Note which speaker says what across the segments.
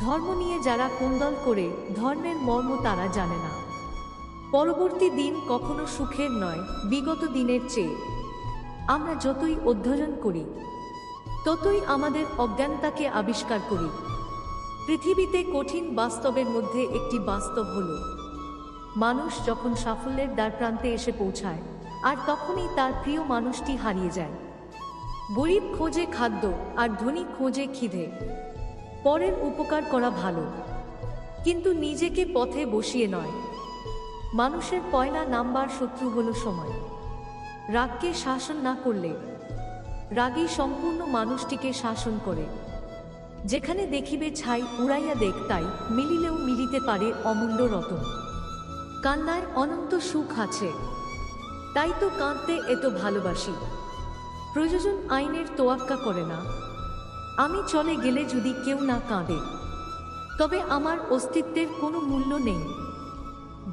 Speaker 1: ধর্ম নিয়ে যারা কোন্দল করে, ধর্মের মর্ম তারা জানে না। পরবর্তী দিন কখনো সুখের নয় বিগত দিনের চেয়ে। আমরা যতই অধ্যয়ন করি, ততই আমাদের অজ্ঞানতাকে আবিষ্কার করি। পৃথিবীতে কঠিন বাস্তবের মধ্যে একটি বাস্তব হল, মানুষ যখন সাফল্যের দ্বারপ্রান্তে এসে পৌঁছায়, আর তখনই তার প্রিয় মানুষটি হারিয়ে যায়। গরিব খোঁজে খাদ্য, আর ধনী খোঁজে খিদে। পরের উপকার করা ভালো, কিন্তু নিজেকে পথে বসিয়ে নয়। মানুষের পয়লা নাম্বার শত্রু হল সময়। রাগকে শাসন না করলে রাগই সম্পূর্ণ মানুষটিকে শাসন করে। যেখানে দেখিবে ছাই উড়াইয়া দেখ, তাই মিলিলেও মিলিতে পারে অমূল্য রতন। কান্নায় অনন্ত সুখ আছে, তাই তো কাঁদতে এত ভালোবাসি। প্রয়োজন আইনের তোয়াক্কা করে না। আমি চলে গেলে যদি কেউ না কাঁদে, তবে আমার অস্তিত্বের কোনো মূল্য নেই।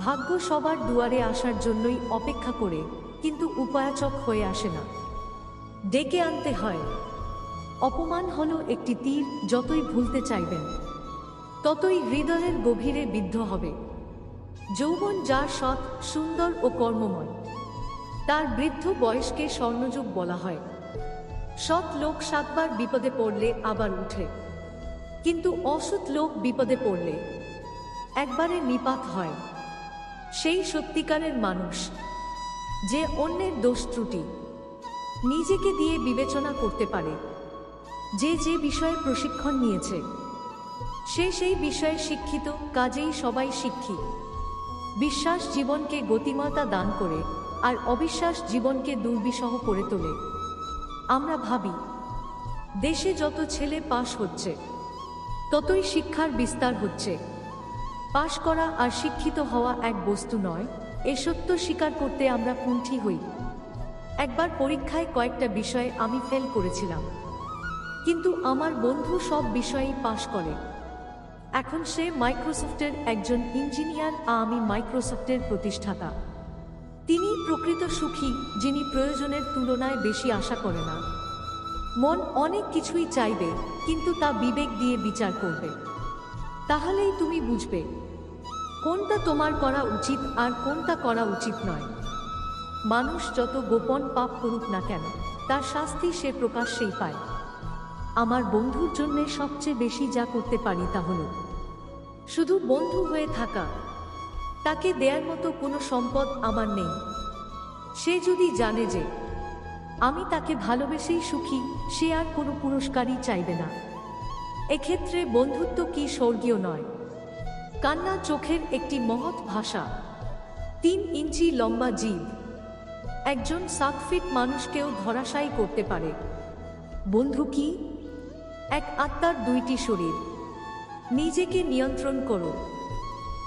Speaker 1: ভাগ্য সবার দুয়ারে আসার জন্যই অপেক্ষা করে, কিন্তু উপায়াচক হয়ে আসে না, ডেকে আনতে হয়। অপমান হলো একটি তীর, যতই ভুলতে চাইবেন ততই হৃদয়ের গভীরে বিদ্ধ হবে। যৌবন যার সৎ, সুন্দর ও কর্মময়, তার বৃদ্ধ বয়সকে স্বর্ণযুগ বলা হয়। সৎ লোক 7 বার বিপদে পড়লে আবার উঠে, কিন্তু অসৎ লোক বিপদে পড়লে একবারে নিপাত হয়। সেই সত্যিকারের মানুষ, যে অন্যের দোষ ত্রুটি নিজেকে দিয়ে বিবেচনা করতে পারে। যে যে বিষয়ে প্রশিক্ষণ নিয়েছে, সে সেই বিষয়ে শিক্ষিত, কাজেই সবাই শিক্ষিত। বিশ্বাস জীবনকে গতিময়তা দান করে, আর অবিশ্বাস জীবনকে দুর্বিষহ করে তোলে। আমরা ভাবি, দেশে যত ছেলে পাশ হচ্ছে, ততই শিক্ষার বিস্তার হচ্ছে। পাশ করা আর শিক্ষিত হওয়া এক বস্তু নয়, এ সত্য স্বীকার করতে আমরা কুণ্ঠী হই। একবার পরীক্ষায় কয়েকটা বিষয়ে আমি ফেল করেছিলাম, কিন্তু আমার বন্ধু সব বিষয়েই পাশ করে। এখন সে মাইক্রোসফটের একজন ইঞ্জিনিয়ার, আমি মাইক্রোসফটের প্রতিষ্ঠাতা। তিনি প্রকৃত সুখী, যিনি প্রয়োজনের তুলনায় বেশি আশা করে না। মন অনেক কিছুই চাইবে, কিন্তু তা বিবেক দিয়ে বিচার করবে। তাহলেই তুমি বুঝবে কোনটা তোমার করা উচিত আর কোনটা করা উচিত নয়। মানুষ যত গোপন পাপ করুক না কেন, তার শাস্তি সে প্রকাশ্যেই পায়। আমার বন্ধুর জন্য সবচেয়ে বেশি যা করতে পারি তা হল শুধু বন্ধু হয়ে থাকা। তাকে দেয়ার মতো কোনো সম্পদ আমার নেই। সে যদি জানে যে আমি তাকে ভালোবেসেই সুখী, সে আর কোনো পুরস্কারই চাইবে না। এক্ষেত্রে বন্ধুত্ব কি স্বর্গীয় নয়? কান্না চোখের একটি মহৎ ভাষা। 3 ইঞ্চি লম্বা জিভ একজন 7 ফিট মানুষকেও ধরাশায়ী করতে পারে। বন্ধু কি? এক আত্মার 2টি শরীর। নিজেকে নিয়ন্ত্রণ করো,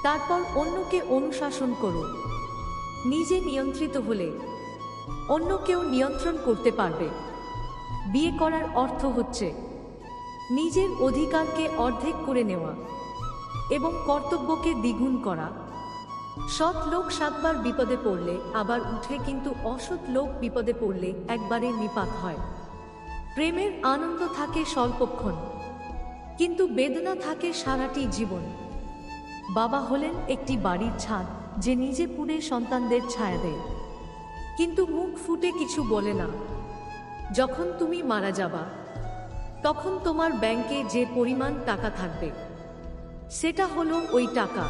Speaker 1: তারপর অন্যকে অনুশাসন করো। নিজে নিয়ন্ত্রিত হলে অন্যকেও নিয়ন্ত্রণ করতে পারবে। বিয়ে করার অর্থ হচ্ছে নিজের অধিকারকে অর্ধেক করে নেওয়া এবং কর্তব্যকে দ্বিগুণ করা। সৎ লোক 7 বার বিপদে পড়লে আবার উঠে, কিন্তু অসৎ লোক বিপদে পড়লে একবারে নিপাত হয়। প্রেমের আনন্দ থাকে স্বল্পক্ষণ, কিন্তু বেদনা থাকে সারাটি জীবন। বাবা হলেন একটি বাড়ির ছাদ, যে নিজে পুড়ে সন্তানদের ছায়া দেয়, কিন্তু মুখ ফুটে কিছু বলে না। যখন তুমি মারা যাবা, তখন তোমার ব্যাংকে যে পরিমাণ টাকা থাকবে, সেটা হলো ওই টাকা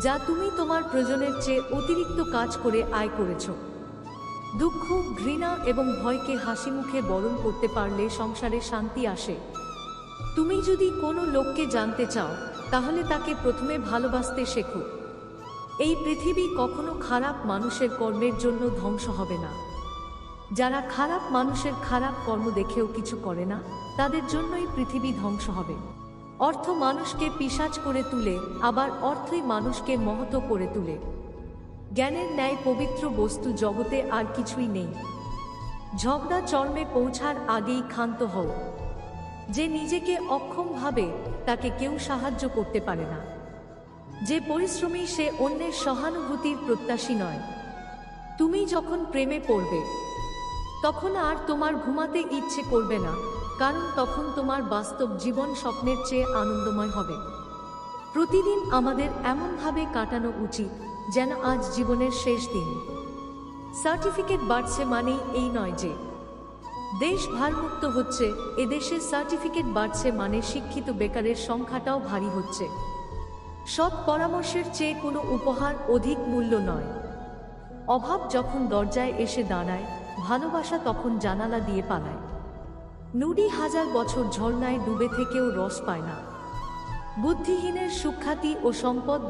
Speaker 1: যা তুমি তোমার প্রয়োজনের চেয়ে অতিরিক্ত কাজ করে আয় করেছ। দুঃখ, ঘৃণা এবং ভয়কে হাসিমুখে বরণ করতে পারলে সংসারে শান্তি আসে। তুমি যদি কোনো লোককে জানতে চাও, তাহলে তাকে প্রথমে ভালোবাসতে শেখো। এই পৃথিবী কখনো খারাপ মানুষের কর্মের জন্য ধ্বংস হবে না। যারা খারাপ মানুষের খারাপ কর্ম দেখেও কিছু করে না, তাদের জন্যই পৃথিবী ধ্বংস হবে। অর্থ মানুষকে পিশাচ করে তুলে, আবার অর্থই মানুষকে মহৎ করে তুলে। জ্ঞানের ন্যায় পবিত্র বস্তু জগতে আর কিছুই নেই। ঝগড়া চরমে পৌঁছার আগেই ক্ষান্ত হও। যে নিজেকে অক্ষম ভাবে, তাকে কেউ সাহায্য করতে পারে না। যে পরিশ্রমী, সে অন্যের সহানুভূতির প্রত্যাশী নয়। তুমি যখন প্রেমে পড়বে, তখন আর তোমার ঘুমাতে ইচ্ছে করবে না, কারণ তখন তোমার বাস্তব জীবন স্বপ্নের চেয়ে আনন্দময় হবে। প্রতিদিন আমাদের এমনভাবে কাটানো উচিত যেন আজ জীবনের শেষ দিন। সার্টিফিকেট বাড়ছে মানেই এই নয় যে দেশ ভারমুক্ত হচ্ছে, এদেশে সার্টিফিকেট বাড়ছে মানে শিক্ষিত বেকারের সংখ্যাটাও ভারী হচ্ছে। সৎ পরামর্শের চেয়ে কোনো উপহার অধিক মূল্য নয়। অভাব যখন দরজায় এসে দাঁড়ায়, ভালোবাসা তখন জানালা দিয়ে পালায়। নুডি 1000 বছর ঝর্ণায় ডুবে থেকেও রস পায় না। বুদ্ধিহীনের সুখ্যাতি ও সম্পদ